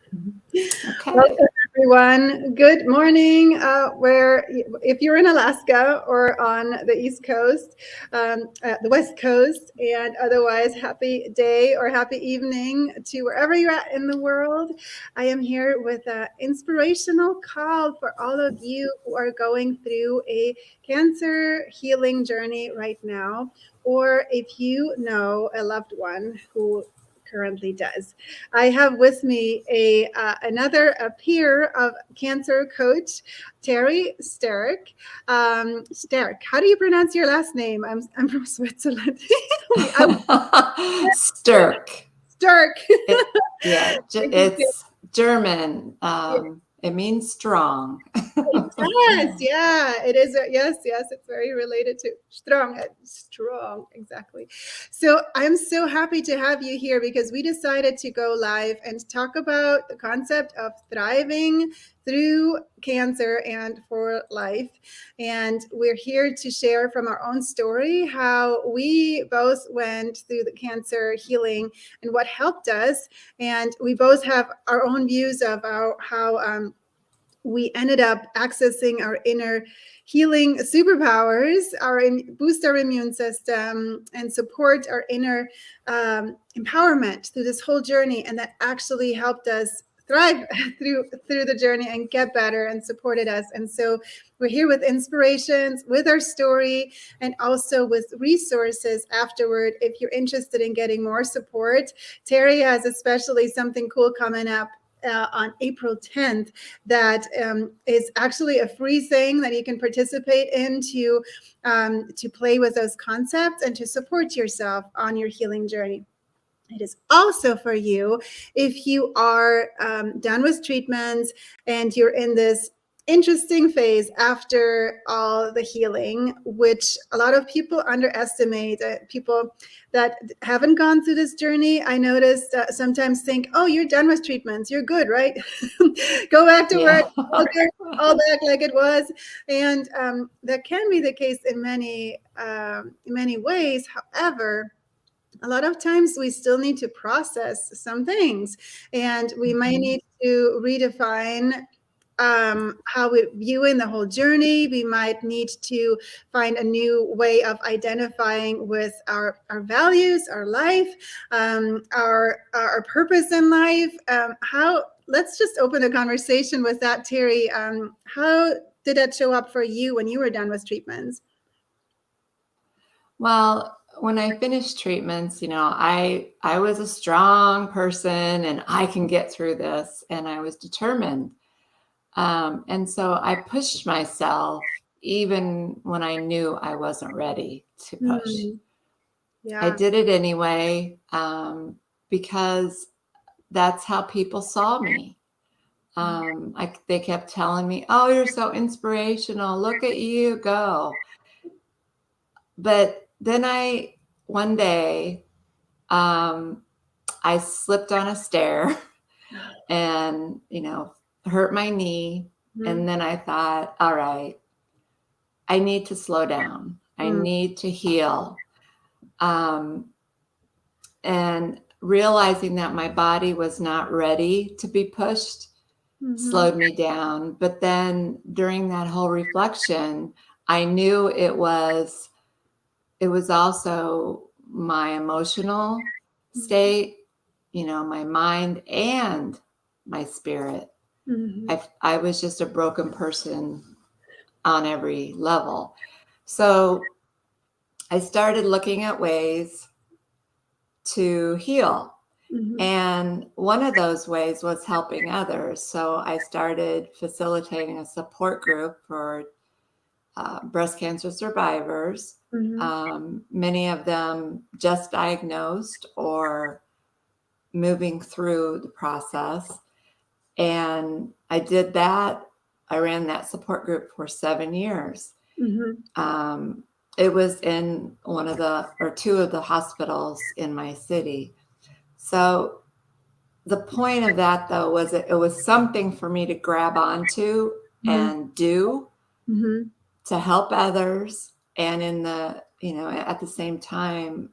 Okay. Welcome, everyone. Good morning. If you're in Alaska or on the East Coast, the West Coast, and otherwise, happy day or happy evening to wherever you're at in the world. I am here with an inspirational call for all of you who are going through a cancer healing journey right now, or if you know a loved one who currently does. I have with me another peer of cancer coach, Terri Sterk. Sterk, how do you pronounce your last name? I'm from Switzerland. Stirk. Sterk. Yeah, it's German. It means strong. Yes, yeah, it is. Yes, yes, it's very related to strong, strong, exactly. So I'm so happy to have you here because we decided to go live and talk about the concept of thriving through cancer and for life. And we're here to share from our own story how we both went through the cancer healing and what helped us. And we both have our own views of how we ended up accessing our inner healing superpowers, boost our immune system, and support our inner empowerment through this whole journey. And that actually helped us thrive through the journey and get better and supported us. And so we're here with inspirations, with our story, and also with resources afterward. If you're interested in getting more support, Terri has especially something cool coming up on April 10th that is actually a free thing that you can participate in to play with those concepts and to support yourself on your healing journey. It is also for you if you are done with treatments and you're in this interesting phase after all the healing, which a lot of people underestimate. People that haven't gone through this journey, I noticed sometimes think, oh, you're done with treatments, you're good, right? Go back to work, Yeah. all good, all back like it was. And that can be the case in many ways. However, a lot of times we still need to process some things, and we may need to redefine how we're viewing the whole journey. We might need to find a new way of identifying with our values, our life, our purpose in life. How Let's just open a conversation with that, Terri. How did that show up for you when you were done with treatments? Well, when I finished treatments, I was a strong person and I can get through this, and I was determined. And so I pushed myself even when I knew I wasn't ready to push. I Yeah. did it anyway because that's how people saw me. They kept telling me, "Oh, you're so inspirational. Look at you go." But then one day, I slipped on a stair and, hurt my knee. And then I thought, all right, I need to slow down. I need to heal. And realizing that my body was not ready to be pushed slowed me down. But then during that whole reflection, I knew it was also my emotional state, my mind and my spirit. I was just a broken person on every level. So I started looking at ways to heal. And one of those ways was helping others. So I started facilitating a support group for breast cancer survivors. Many of them just diagnosed or moving through the process. And I did that. I ran that support group for 7 years. It was in two of the hospitals in my city. So the point of that, though, was it was something for me to grab onto and do to help others. And at the same time,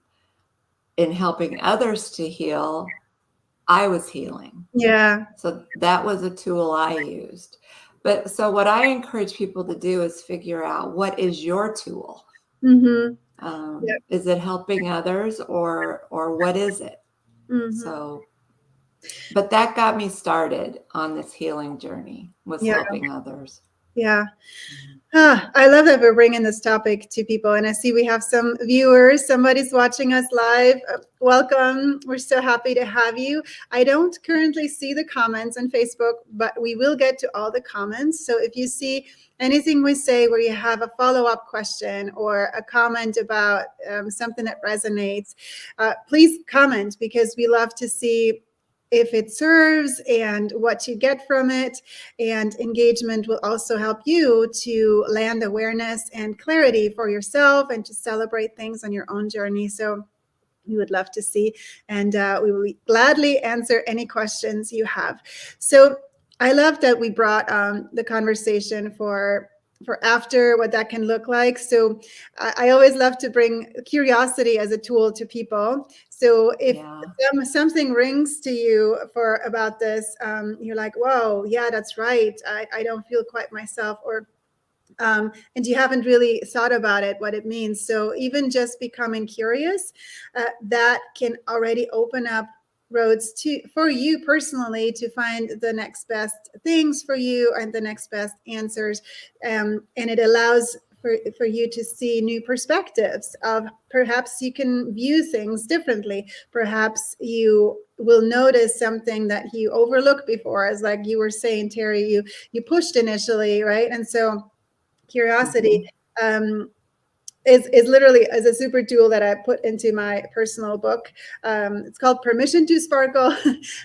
in helping others to heal, I was healing. Yeah. So that was a tool I used. But so what I encourage people to do is figure out, what is your tool? Mm-hmm. Yep. Is it helping others, or what is it? Mm-hmm. So, but that got me started on this healing journey, was Yeah. helping others. Yeah. I love that we're bringing this topic to people. And I see we have some viewers. Somebody's watching us live. Welcome. We're so happy to have you. I don't currently see the comments on Facebook, but we will get to all the comments. So if you see anything we say where you have a follow-up question or a comment about something that resonates, please comment, because we love to see if it serves and what you get from it. And engagement will also help you to land awareness and clarity for yourself and to celebrate things on your own journey. So we would love to see, and we will gladly answer any questions you have. So I love that we brought the conversation for after, what that can look like. So I always love to bring curiosity as a tool to people. So if something rings to you for about this, you're like, whoa, yeah, that's right. I don't feel quite myself, or and you haven't really thought about it, what it means. So even just becoming curious, that can already open up roads for you personally to find the next best things for you and the next best answers. And it allows for you to see new perspectives of, perhaps you can view things differently. Perhaps you will notice something that you overlooked before, as like you were saying, Terri, you pushed initially, right? And so curiosity is literally as a super tool that I put into my personal book. It's called Permission to Sparkle.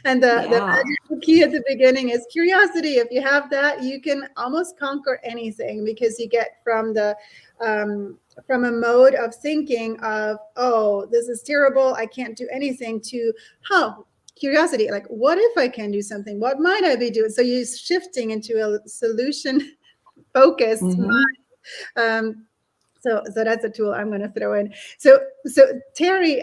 And the magic key at the beginning is curiosity. If you have that, you can almost conquer anything, because you get from a mode of thinking of, oh, this is terrible, I can't do anything, to, curiosity, like, what if I can do something? What might I be doing? So you're shifting into a solution focused mind. So that's a tool I'm going to throw in. So Terri,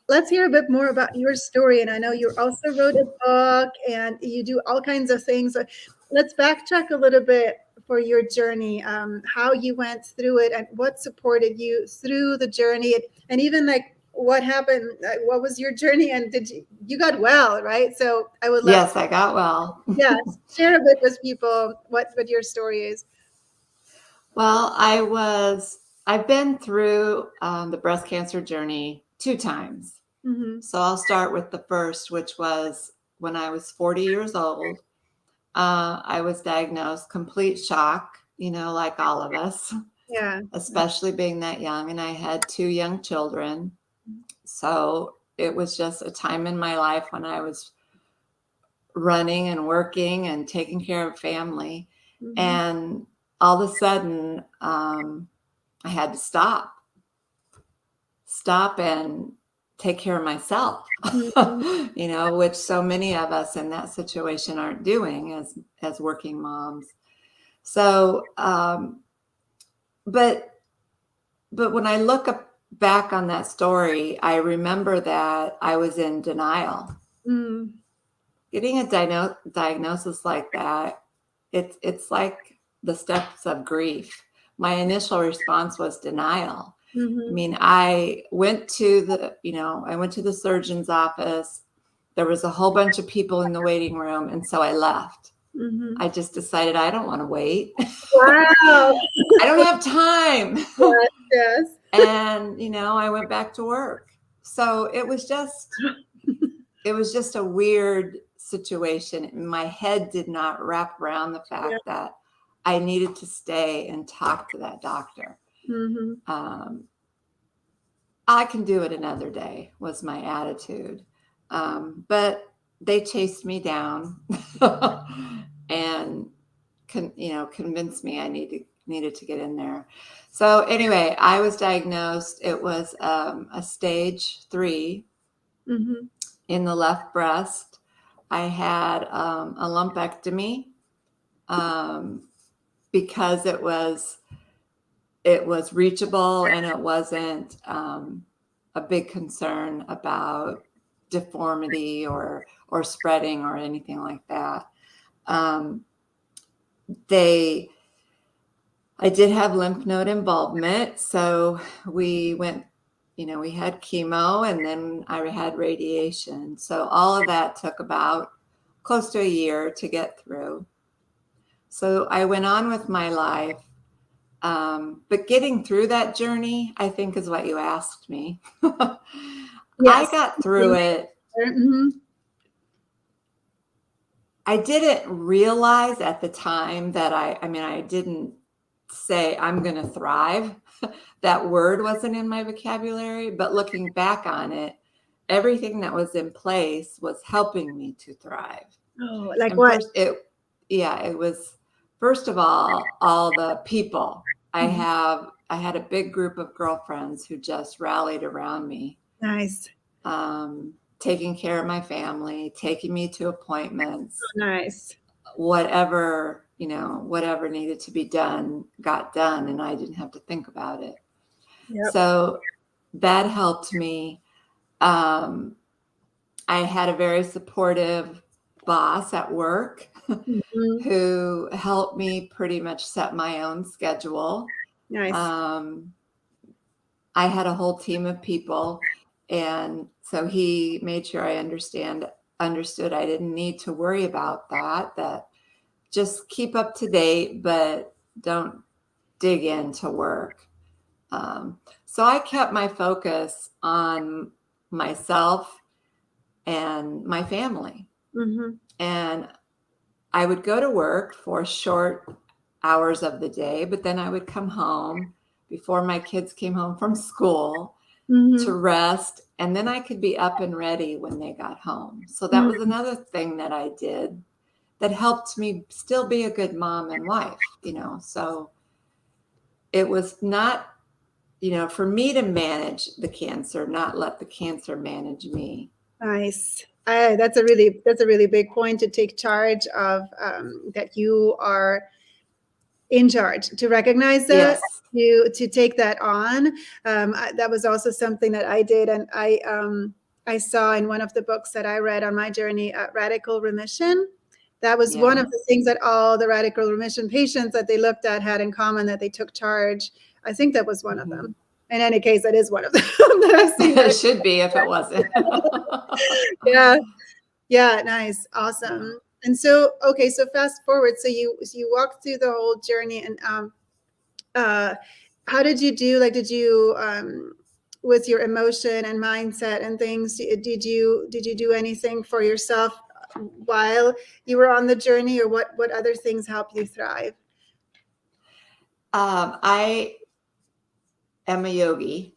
let's hear a bit more about your story. And I know you also wrote a book and you do all kinds of things. So let's backtrack a little bit for your journey, how you went through it and what supported you through the journey, and even like what happened, what was your journey, and did you got well, right? So I would love. Yes, I got well. Yeah, share a bit with people what your story is. Well, I've been through the breast cancer journey 2 times. Mm-hmm. So I'll start with the first, which was when I was 40 years old. I was diagnosed, complete shock, like all of us. Yeah. Especially being that young. And I had 2 young children. So it was just a time in my life when I was running and working and taking care of family. Mm-hmm. And all of a sudden, I had to stop and take care of myself, mm-hmm. Which so many of us in that situation aren't doing as working moms. So, but when I look back on that story, I remember that I was in denial. Mm. Getting a diagnosis like that, it's like the steps of grief. My initial response was denial. Mm-hmm. I mean, I went to the surgeon's office. There was a whole bunch of people in the waiting room, and so I left. Mm-hmm. I just decided I don't want to wait. Wow. I don't have time. Yes. And, I went back to work. So it was just a weird situation. My head did not wrap around the fact that I needed to stay and talk to that doctor. Mm-hmm. I can do it another day was my attitude. But they chased me down and convinced me I needed to get in there. So anyway, I was diagnosed. It was a stage 3 mm-hmm. in the left breast. I had a lumpectomy because it was reachable and it wasn't a big concern about deformity or spreading or anything like that. I did have lymph node involvement, so we went, we had chemo, and then I had radiation. So all of that took about close to a year to get through. So I went on with my life. But getting through that journey, I think, is what you asked me. Yes. I got through it. I didn't realize at the time that I didn't say I'm going to thrive. That word wasn't in my vocabulary, but looking back on it, everything that was in place was helping me to thrive. Oh, like and what? It was, first of all the people. I had a big group of girlfriends who just rallied around me. Nice. Taking care of my family, taking me to appointments. Nice. Whatever needed to be done got done, and I didn't have to think about it. Yep. So that helped me. I had a very supportive boss at work who helped me pretty much set my own schedule. Nice. I had a whole team of people, and so he made sure I understood I didn't need to worry about that just keep up to date, but don't dig into work. So I kept my focus on myself and my family. And I would go to work for short hours of the day, but then I would come home before my kids came home from school to rest, and then I could be up and ready when they got home. So that was another thing that I did that helped me still be a good mom and wife, So it was not, for me to manage the cancer, not let the cancer manage me. Nice. That's a really big point, to take charge of, that you are in charge, to recognize that, yes. to take that on. That was also something that I did, and I saw in one of the books that I read on my journey, Radical Remission. That was one of the things that all the radical remission patients that they looked at had in common, that they took charge. I think that was one of them. In any case, that is one of them that I've seen. It should be if it wasn't. Yeah. Nice. Awesome. And so, okay, so fast forward. So you walked through the whole journey, and how did you do? Like, did you, with your emotion and mindset and things, did you do anything for yourself while you were on the journey, or what other things help you thrive? I am a yogi.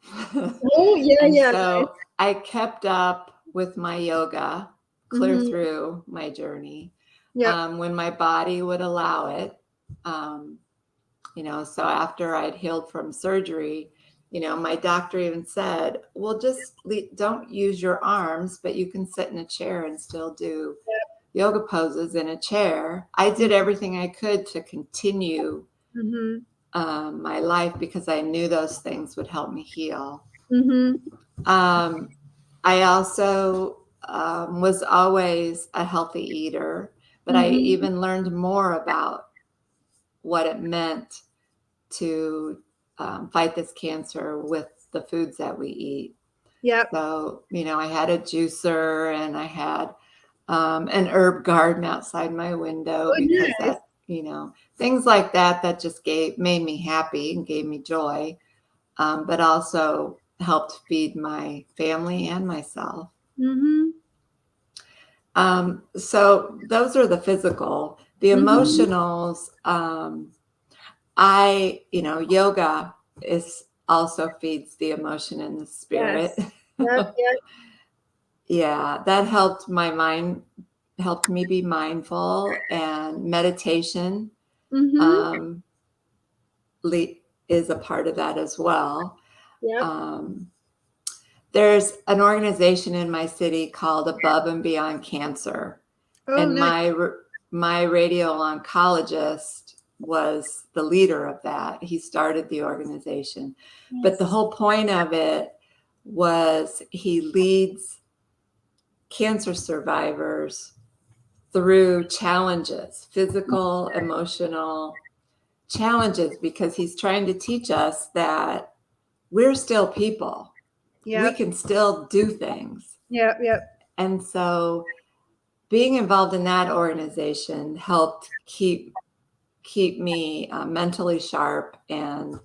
Oh, yeah. So Nice. I kept up with my yoga clear through my journey. When my body would allow it. So after I'd healed from surgery, my doctor even said, well, just don't use your arms, but you can sit in a chair and still do yoga poses in a chair. I did everything I could to continue my life, because I knew those things would help me heal. I also was always a healthy eater, but I even learned more about what it meant to fight this cancer with the foods that we eat. So, I had a juicer, and I had an herb garden outside my window, because that, things like that just made me happy and gave me joy, but also helped feed my family and myself. So those are the physical. The emotionals, yoga also feeds the emotion and the spirit. Yeah, that helped my mind, helped me be mindful, and meditation is a part of that as well. There's an organization in my city called Above and Beyond Cancer. And nice. My radio oncologist was the leader of that. He started the organization. But the whole point of it was he leads cancer survivors through challenges, physical, emotional challenges, because he's trying to teach us that we're still people. Yep. We can still do things. Yep. And so being involved in that organization helped keep me mentally sharp, and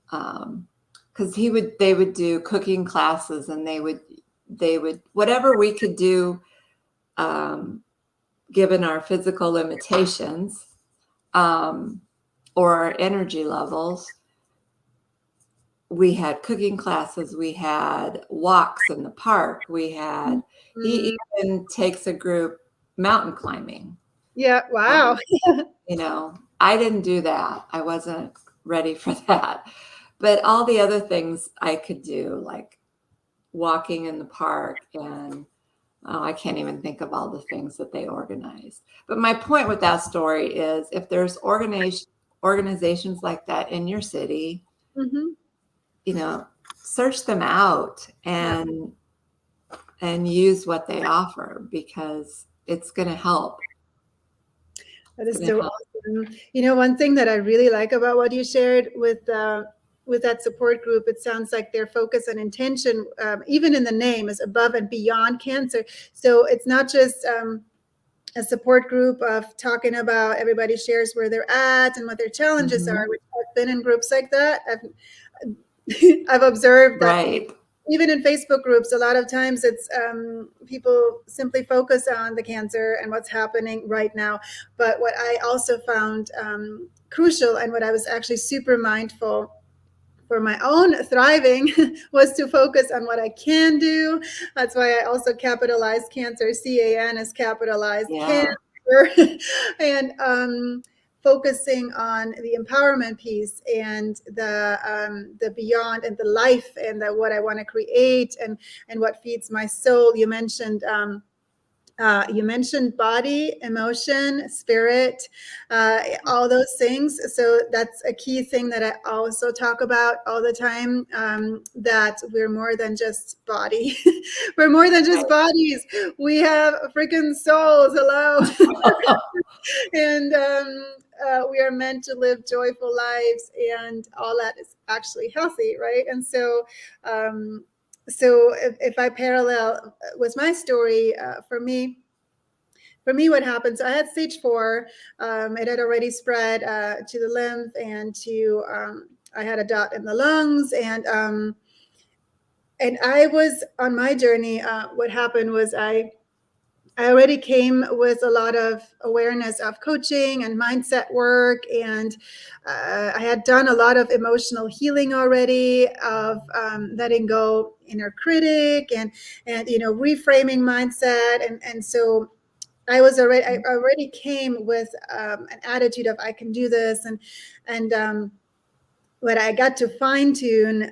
because they would do cooking classes, and they would whatever we could do, given our physical limitations, or our energy levels. We had cooking classes, we had walks in the park, he even takes a group mountain climbing. Yeah. Wow. I didn't do that. I wasn't ready for that. But all the other things I could do, like walking in the park, and I can't even think of all the things that they organized. But my point with that story is, if there's organizations like that in your city, search them out and use what they offer, because it's going to help. That is so awesome. One thing that I really like about what you shared with that support group, it sounds like their focus and intention, even in the name, is above and beyond cancer. So it's not just a support group of talking about, everybody shares where they're at and what their challenges are, which I've been in groups like that. I've observed that. Right. Even in Facebook groups, a lot of times it's people simply focus on the cancer and what's happening right now. But what I also found crucial, and what I was actually super mindful for my own thriving, was to focus on what I can do. That's why I also capitalized cancer. CAN is capitalized cancer. And focusing on the empowerment piece, and the beyond, and the life, and what I want to create, and what feeds my soul. You mentioned body, emotion, spirit, all those things. So that's a key thing that I also talk about all the time, that we're more than just body. We're more than just bodies. We have freaking souls. Hello. And we are meant to live joyful lives, and all that is actually healthy, right? And so if I parallel with my story, for me, what happened, so I had stage 4. It had already spread to the lymph, and I had a dot in the lungs, and I was on my journey. What happened was I already came with a lot of awareness of coaching and mindset work, and I had done a lot of emotional healing already, of letting go inner critic, and reframing mindset, and so I already came with an attitude of, I can do this, and what I got to fine tune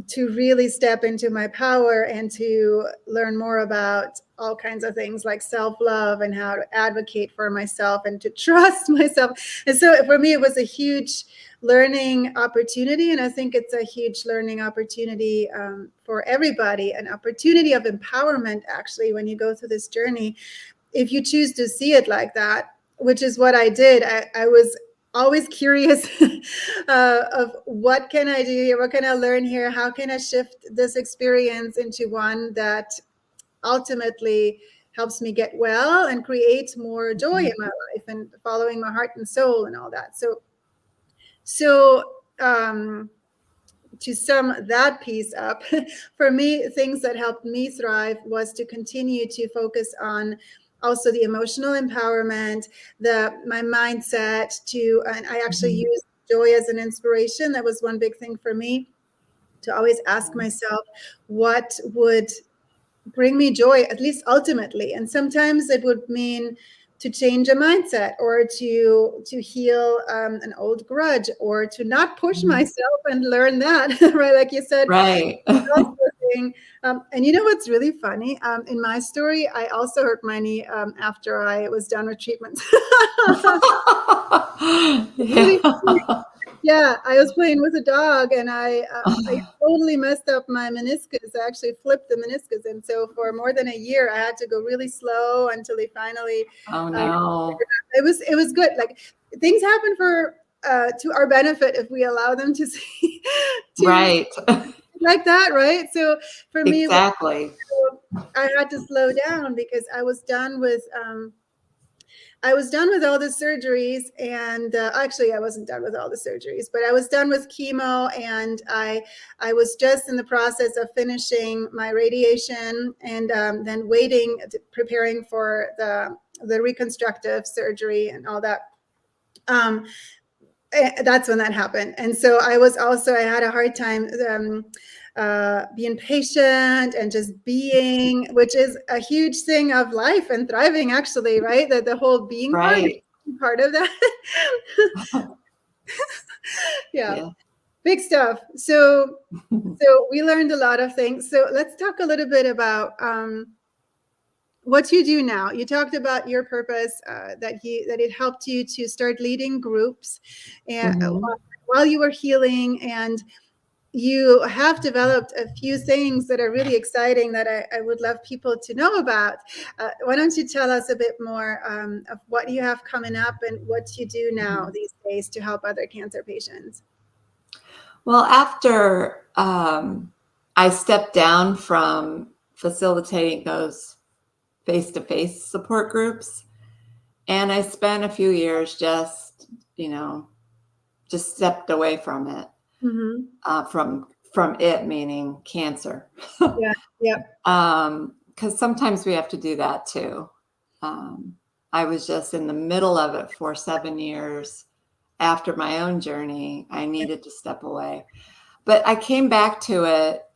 to really step into my power, and to learn more about all kinds of things like self-love, and how to advocate for myself, and to trust myself. And so for me, it was a huge learning opportunity. And I think it's a huge learning opportunity for everybody, an opportunity of empowerment, actually, when you go through this journey, if you choose to see it like that, which is what I did. I was always curious of what can I do here? What can I learn here? How can I shift this experience into one that ultimately helps me get well and create more joy in my life, and following my heart and soul and all that. So to sum that piece up, for me, things that helped me thrive was to continue to focus on also the emotional empowerment, my mindset, and I actually used joy as an inspiration. That was one big thing for me, to always ask myself what would bring me joy, at least ultimately. And sometimes it would mean to change a mindset, or to heal an old grudge, or to not push myself and learn that, right? Like you said, right. And you know what's really funny? In my story, I also hurt my knee after I was done with treatment. Yeah. Yeah, I was playing with a dog, and I totally messed up my meniscus. I actually flipped the meniscus, and so for more than a year, I had to go really slow until they finally. Oh no. It was good. Like, things happen for to our benefit if we allow them to see to Right. like that, right? So for me, it was, Exactly. I had to slow down because I was done with all the surgeries, and actually, I wasn't done with all the surgeries, but I was done with chemo, and I was just in the process of finishing my radiation, and then preparing for the reconstructive surgery and all that. Um, that's when that happened, and so I had a hard time being patient and just being, which is a huge thing of life and thriving, actually, right? That the whole being Right. part of that. Yeah, Yeah. big stuff. So we learned a lot of things. So let's talk a little bit about what you do now. You talked about your purpose, that it helped you to start leading groups, and while you were healing, and you have developed a few things that are really exciting that I would love people to know about. Why don't you tell us a bit more of what you have coming up and what you do now these days to help other cancer patients? Well, after I stepped down from facilitating those face-to-face support groups, and I spent a few years just, just stepped away from it, from it meaning cancer. Yeah, yeah. Because sometimes we have to do that too. I was just in the middle of it for 7 years. After my own journey, I needed to step away. But I came back to it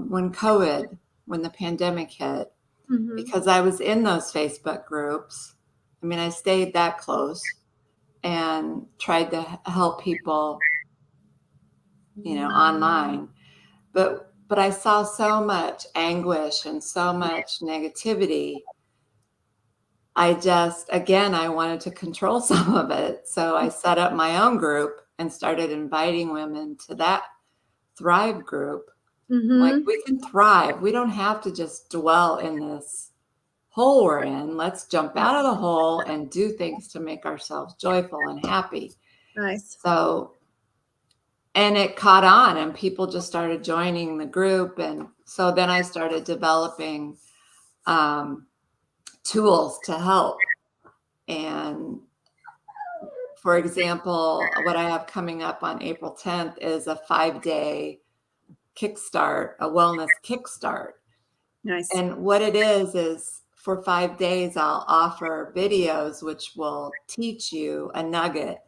when the pandemic hit, because I was in those Facebook groups. I mean, I stayed that close and tried to help people, online. But I saw so much anguish and so much negativity. I wanted to control some of it. So I set up my own group and started inviting women to that Thrive group. Like, we can thrive. We don't have to just dwell in this hole we're in. Let's jump out of the hole and do things to make ourselves joyful and happy. Nice. So, and it caught on, and people just started joining the group. And so then I started developing tools to help. And for example, what I have coming up on April 10th is a 5-day kickstart, a wellness kickstart. Nice. And what it is for 5 days, I'll offer videos which will teach you a nugget.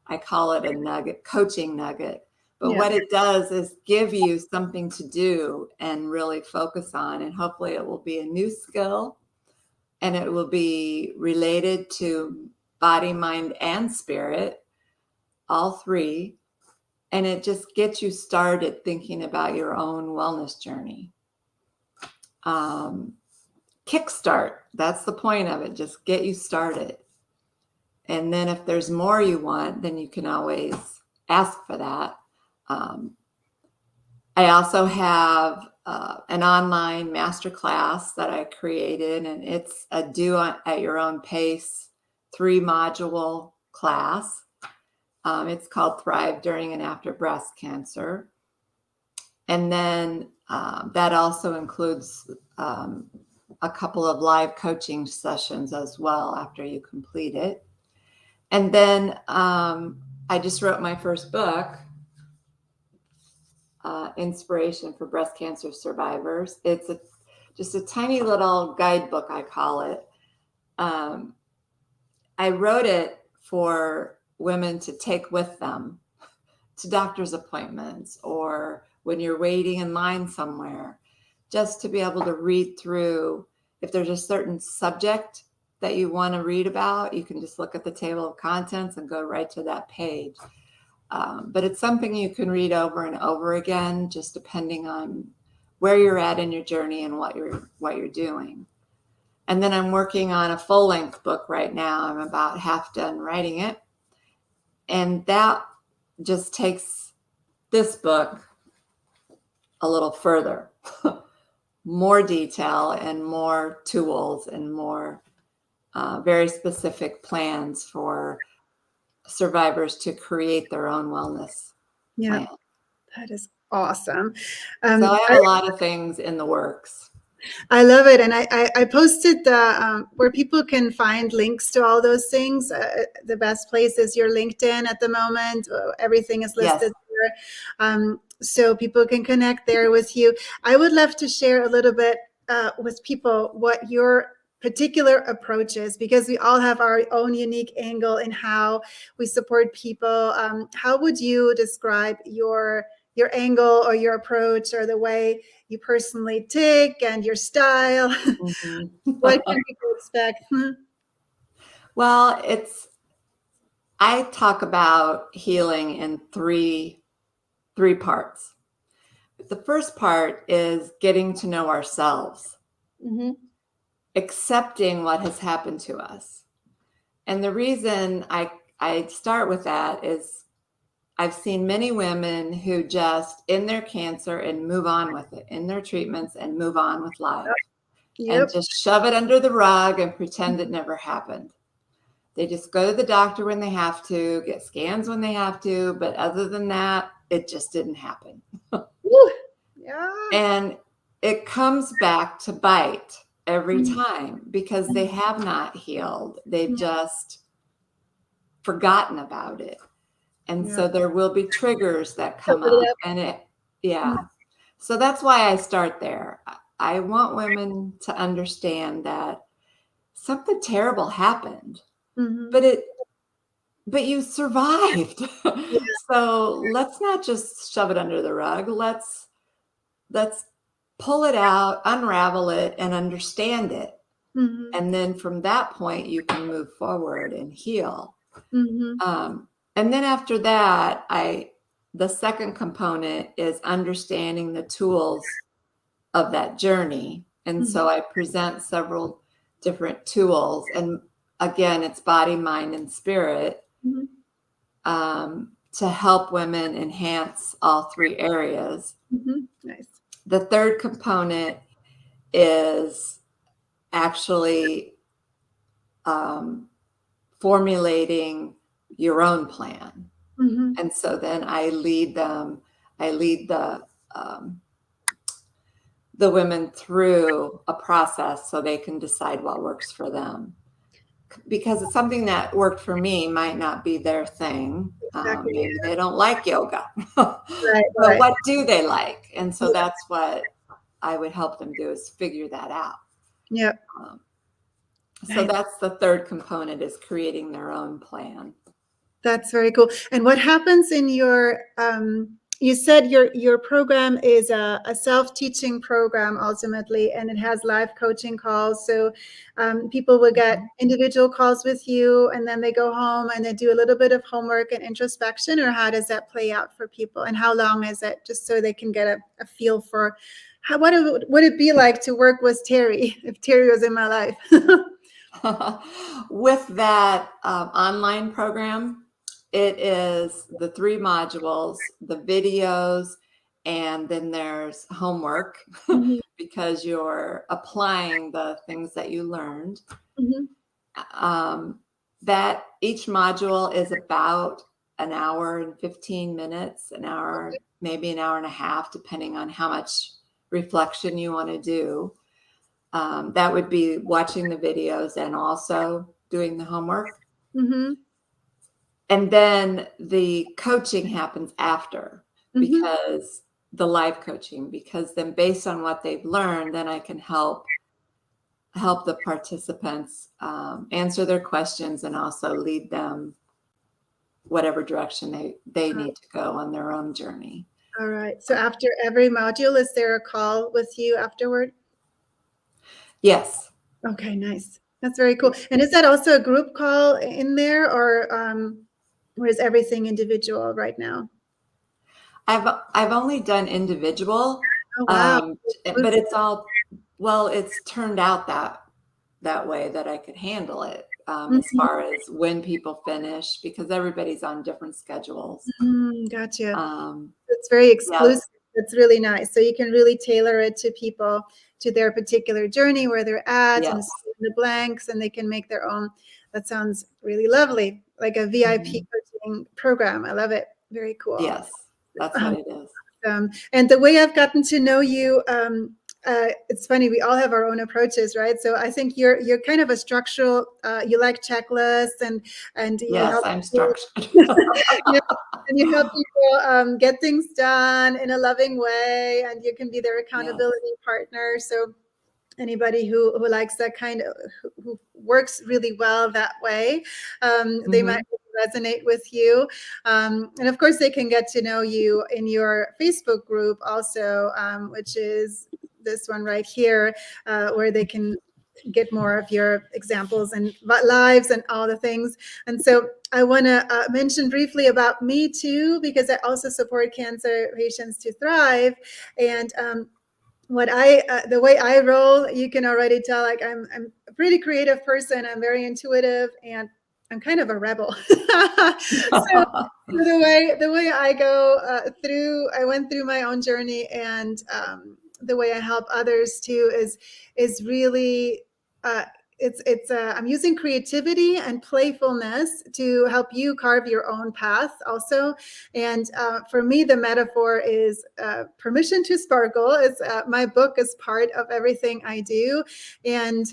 I call it a nugget, coaching nugget. But what it does is give you something to do and really focus on. And hopefully it will be a new skill, and it will be related to body, mind, and spirit, all three. And it just gets you started thinking about your own wellness journey. Kickstart, that's the point of it. Just get you started. And then if there's more you want, then you can always ask for that. I also have an online masterclass that I created, and it's a do at your own pace 3-module class. It's called Thrive During and After Breast Cancer. And then that also includes a couple of live coaching sessions as well after you complete it. And then I just wrote my first book, Inspiration for Breast Cancer Survivors. It's just a tiny little guidebook, I call it. I wrote it for women to take with them to doctor's appointments, or when you're waiting in line somewhere, just to be able to read through. If there's a certain subject that you want to read about, you can just look at the table of contents and go right to that page. But it's something you can read over and over again, just depending on where you're at in your journey and what you're doing. And then I'm working on a full-length book right now. I'm about half done writing it. And that just takes this book a little further. More detail and more tools and more very specific plans for survivors to create their own wellness plan. That is awesome. So I have a lot of things in the works. I love it. And I posted the where people can find links to all those things. The best place is your LinkedIn at the moment. Everything is listed there. So people can connect there with you. I would love to share a little bit with people what your particular approaches, because we all have our own unique angle in how we support people. How would you describe your angle or your approach or the way you personally tick and your style? Mm-hmm. What can people expect? Well, I talk about healing in three parts. The first part is getting to know ourselves, mm-hmm. accepting what has happened to us. And the reason I start with that is I've seen many women who just in their cancer and move on with it, in their treatments and move on with life. Yep. And just shove it under the rug and pretend it never happened. They just go to the doctor when they have to, get scans when they have to, but other than that, it just didn't happen. Yeah. And it comes back to bite every time because they have not healed. They've just forgotten about it. And so there will be triggers that come up and so that's why I start there. I want women to understand that something terrible happened, mm-hmm. but you survived. Yeah. So let's not just shove it under the rug. Let's pull it out, unravel it, and understand it. Mm-hmm. And then from that point, you can move forward and heal. Mm-hmm. And then after that, the second component is understanding the tools of that journey. And mm-hmm. so I present several different tools. And again, it's body, mind, and spirit, mm-hmm. To help women enhance all three areas. Mm-hmm. Nice. The third component is actually formulating your own plan. Mm-hmm. And so then I lead the women through a process so they can decide what works for them. Because it's something that worked for me might not be their thing. Exactly. Maybe they don't like yoga. Right. But what do they like? And so that's what I would help them do, is figure that out. Yep. So that's the third component, is creating their own plan. That's very cool. And what happens in your, you said your program is a self-teaching program ultimately, and it has live coaching calls. So people will get individual calls with you, and then they go home and they do a little bit of homework and introspection, or how does that play out for people? And how long is it, just so they can get a feel for what would it be like to work with Terri if Terri was in my life? With that online program, it is the 3 modules, the videos, and then there's homework, mm-hmm. because you're applying the things that you learned. Mm-hmm. That each module is about an hour and 15 minutes, an hour, maybe an hour and a half, depending on how much reflection you want to do. That would be watching the videos and also doing the homework. Mm-hmm. And then the coaching happens after, mm-hmm. because the live coaching, because then based on what they've learned, then I can help the participants answer their questions and also lead them whatever direction they need to go on their own journey. All right. So after every module, is there a call with you afterward? Yes. Okay, nice. That's very cool. And is that also a group call in there, or is everything individual right now? I've only done individual, oh, wow. But it's turned out that way that I could handle it. as far as when people finish, because everybody's on different schedules. Gotcha. Um, It's very exclusive. yes, It's really nice. So you can really tailor it to people, to their particular journey, where they're at, and yes. fill in the blanks, and they can make their own. That sounds really lovely, like a VIP coaching program. I love it. Very cool. Yes, that's what it is. And the way I've gotten to know you, it's funny. We all have our own approaches, right? So I think you're kind of a structural. You like checklists, and you Yes, help I'm people, structured. yeah, and you help people get things done in a loving way, and you can be their accountability partner. So anybody who likes that kind of, who works really well that way, they might resonate with you. And of course, they can get to know you in your Facebook group also, which is this one right here, where they can get more of your examples and lives and all the things. And so I want to mention briefly about me too, because I also support cancer patients to thrive. And the way I roll, you can already tell, like I'm a pretty creative person. I'm very intuitive, and I'm kind of a rebel. So the way I go I went through my own journey, and the way I help others too is really I'm using creativity and playfulness to help you carve your own path also. And for me, the metaphor is permission to sparkle. It's my book is part of everything I do, and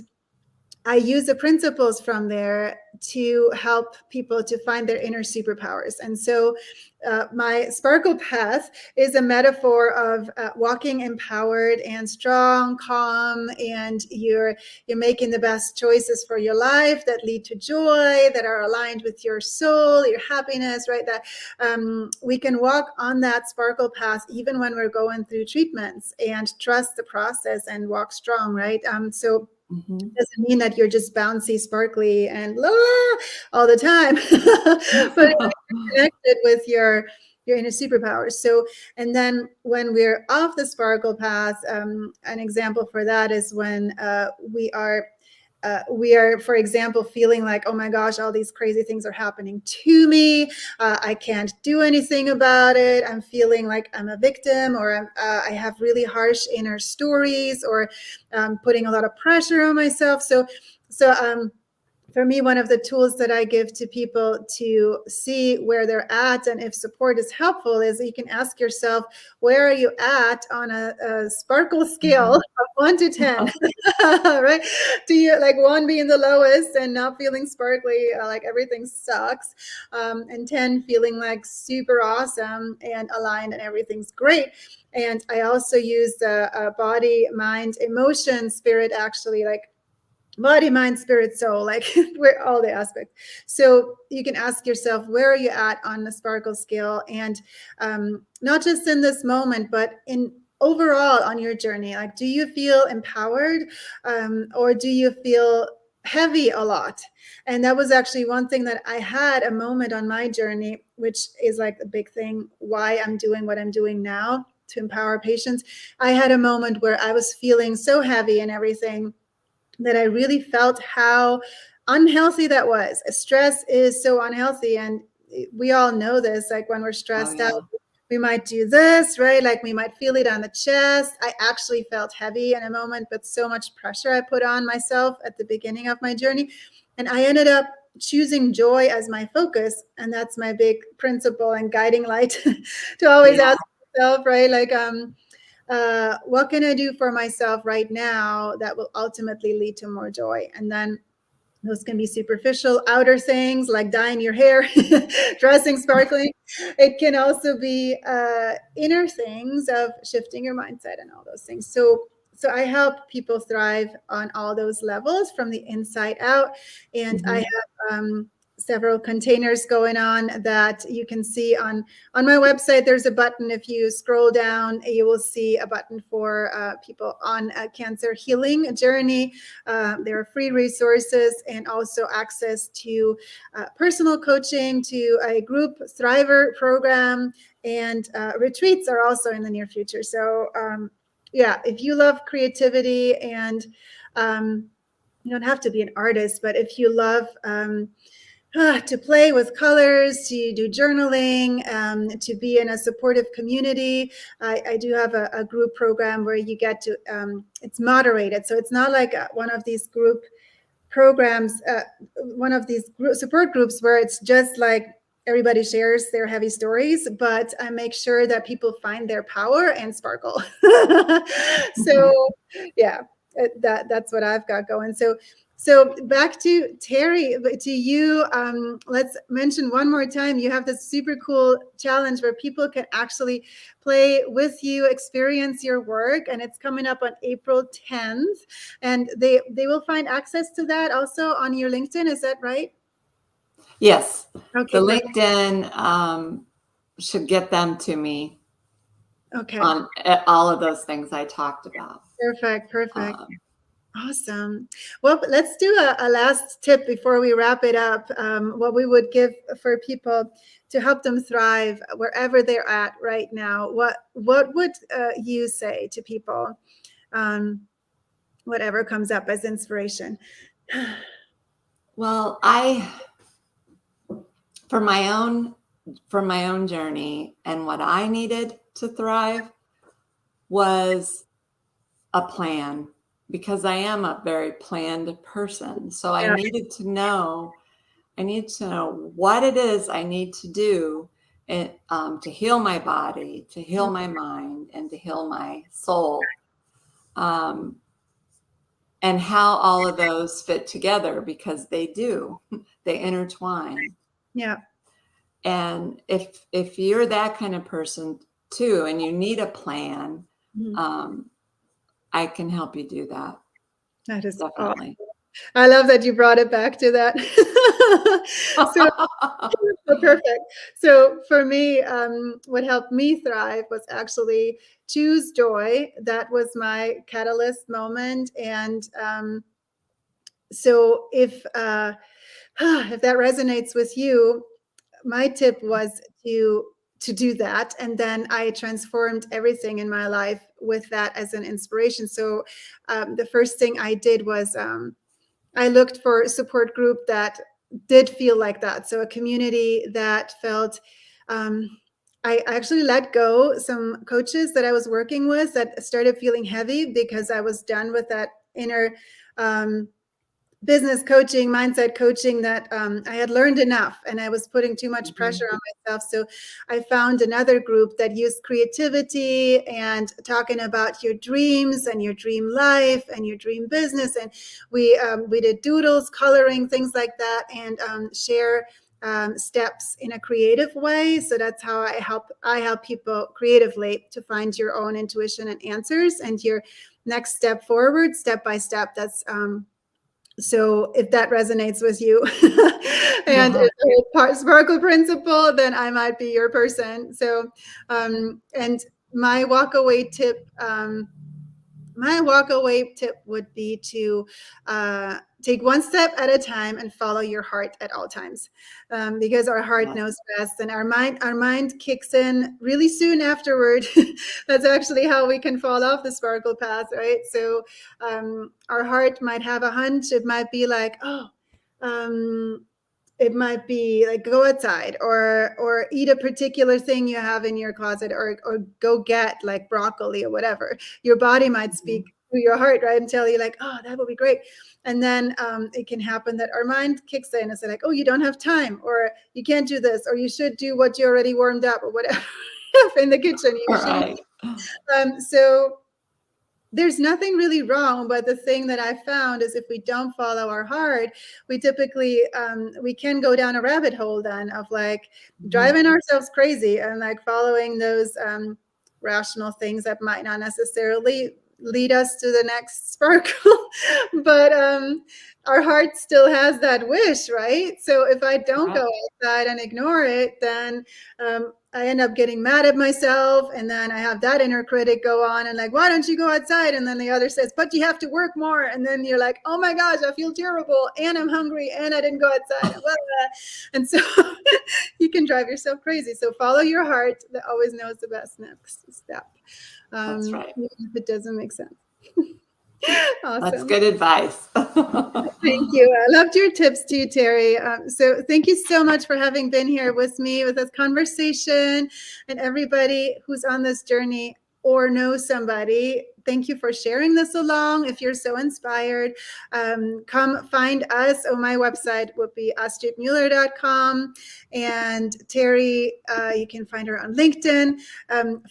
I use the principles from there to help people to find their inner superpowers. And so my sparkle path is a metaphor of walking empowered and strong, calm, and you're making the best choices for your life that lead to joy, that are aligned with your soul, your happiness, right? That we can walk on that sparkle path even when we're going through treatments, and trust the process and walk strong, right? So doesn't mean that you're just bouncy, sparkly, and all the time, but you're connected with your inner superpowers. So, and then when we're off the sparkle path, an example for that is when we are, for example, feeling like, oh my gosh, all these crazy things are happening to me. I can't do anything about it. I'm feeling like I'm a victim, or I have really harsh inner stories, or putting a lot of pressure on myself. So for me, one of the tools that I give to people to see where they're at and if support is helpful is you can ask yourself, where are you at on a sparkle scale of 1 to 10? Right? Do you like 1 being the lowest and not feeling sparkly, like everything sucks, and 10 feeling like super awesome and aligned and everything's great? And I also use the body, mind, emotion, spirit, actually, like body, mind, spirit, soul, like we're all the aspects. So you can ask yourself, where are you at on the sparkle scale? And not just in this moment, but in overall on your journey. Like, do you feel empowered, or do you feel heavy a lot? And that was actually one thing that I had a moment on my journey, which is like a big thing why I'm doing what I'm doing now to empower patients. I had a moment where I was feeling so heavy and everything, that I really felt how unhealthy that was. Stress is so unhealthy, and we all know this. Like when we're stressed out, we might do this, right? Like we might feel it on the chest. I actually felt heavy in a moment, but so much pressure I put on myself at the beginning of my journey. And I ended up choosing joy as my focus. And that's my big principle and guiding light to always ask myself, right? Like, what can I do for myself right now that will ultimately lead to more joy? And then those can be superficial outer things like dyeing your hair, dressing sparkling. It can also be inner things of shifting your mindset and all those things. So I help people thrive on all those levels from the inside out. And I have several containers going on that you can see on my website. There's a button. If you scroll down, you will see a button for people on a cancer healing journey. There are free resources and also access to personal coaching, to a group Thriver program, and retreats are also in the near future. So yeah, if you love creativity and you don't have to be an artist, but if you love to play with colors, to do journaling, to be in a supportive community. I do have a group program where you get to, it's moderated. So it's not like one of these group programs, one of these support groups where it's just like everybody shares their heavy stories, but I make sure that people find their power and sparkle. So yeah, that's what I've got going. So back to Terri, to you. Let's mention one more time. You have this super cool challenge where people can actually play with you, experience your work, and it's coming up on April 10th. And they will find access to that also on your LinkedIn. Is that right? Yes. Okay. The Perfect. LinkedIn should get them to me Okay. on all of those things I talked about. Perfect. Awesome. Well, let's do a last tip before we wrap it up. What we would give for people to help them thrive wherever they're at right now. What would you say to people? Whatever comes up as inspiration. Well, for my own journey, and what I needed to thrive was a plan, because I am a very planned person. So I needed to know what it is I need to do to heal my body, to heal my mind, and to heal my soul. And how all of those fit together, because they do, they intertwine. Yeah. And if you're that kind of person too, and you need a plan, I can help you do that. That is definitely. I love that you brought it back to that. So perfect. So for me, what helped me thrive was actually choose joy. That was my catalyst moment. And so if that resonates with you, my tip was to do that, and then I transformed everything in my life with that as an inspiration. So the first thing I did was I looked for a support group that did feel like that. So a community that felt, I actually let go some coaches that I was working with that started feeling heavy because I was done with that inner business coaching, mindset coaching that I had learned enough, and I was putting too much pressure on myself. So I found another group that used creativity and talking about your dreams and your dream life and your dream business. And we did doodles, coloring, things like that, and share steps in a creative way. So that's how I help people creatively to find your own intuition and answers and your next step forward, step by step. That's so if that resonates with you and it's a sparkle principle, then I might be your person. So and my walk away tip would be to take one step at a time and follow your heart at all times, because our heart knows best, and our mind kicks in really soon afterward. That's actually how we can fall off the sparkle path, right? So our heart might have a hunch. It might be like, it might be like go outside or eat a particular thing you have in your closet, or go get like broccoli or whatever. Your body might speak through your heart, right, and tell you like, oh, that would be great. And then it can happen that our mind kicks in and say like, oh, you don't have time, or you can't do this, or you should do what you already warmed up, or whatever in the kitchen. So there's nothing really wrong, but the thing that I found is if we don't follow our heart, we typically we can go down a rabbit hole then of like driving ourselves crazy and like following those rational things that might not necessarily lead us to the next sparkle. But our heart still has that wish, right? So if I don't go outside and ignore it, then I end up getting mad at myself, and then I have that inner critic go on and like, why don't you go outside? And then the other says, but you have to work more. And then you're like, oh my gosh, I feel terrible, and I'm hungry, and I didn't go outside. And so you can drive yourself crazy. So follow your heart that always knows the best next step. That's right. Even if it doesn't make sense. Awesome. That's good advice. Thank you. I loved your tips too, Terri. So thank you so much for having been here with me with this conversation, and everybody who's on this journey or knows somebody. Thank you for sharing this along. If you're so inspired, come find us. Oh, my website would be astridmuller.com. And Terri, you can find her on LinkedIn.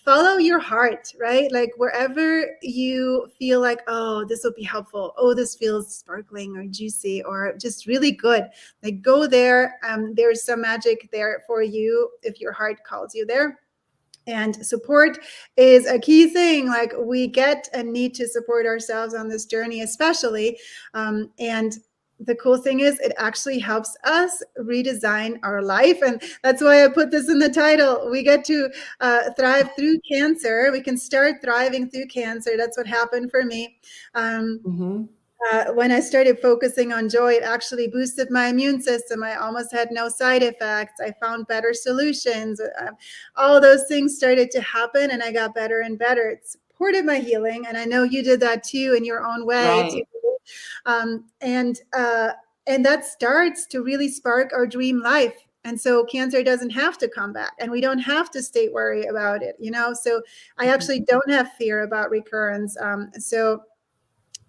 Follow your heart, right? Like wherever you feel like, oh, this will be helpful. Oh, this feels sparkling or juicy or just really good. Like go there. There's some magic there for you if your heart calls you there. And support is a key thing. Like we get and need to support ourselves on this journey, especially. And the cool thing is it actually helps us redesign our life. And that's why I put this in the title. We get to thrive through cancer. We can start thriving through cancer. That's what happened for me. When I started focusing on joy, it actually boosted my immune system. I almost had no side effects. I found better solutions. All those things started to happen, and I got better and better. It supported my healing, and I know you did that too in your own way. Right. Too. And that starts to really spark our dream life. And so cancer doesn't have to come back, and we don't have to stay worried about it, So I actually don't have fear about recurrence. So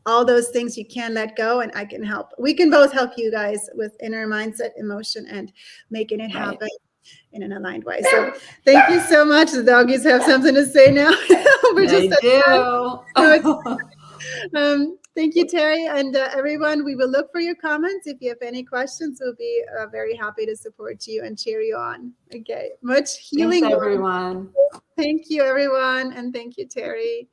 all those things you can let go, and I can help. We can both help you guys with inner mindset, emotion, and making it happen in an aligned way. So thank you so much. The doggies have something to say now. They do. Thank you, Terri, and everyone. We will look for your comments. If you have any questions, we'll be very happy to support you and cheer you on. Okay, much healing. Thanks, everyone. Thank you, everyone, and thank you, Terri.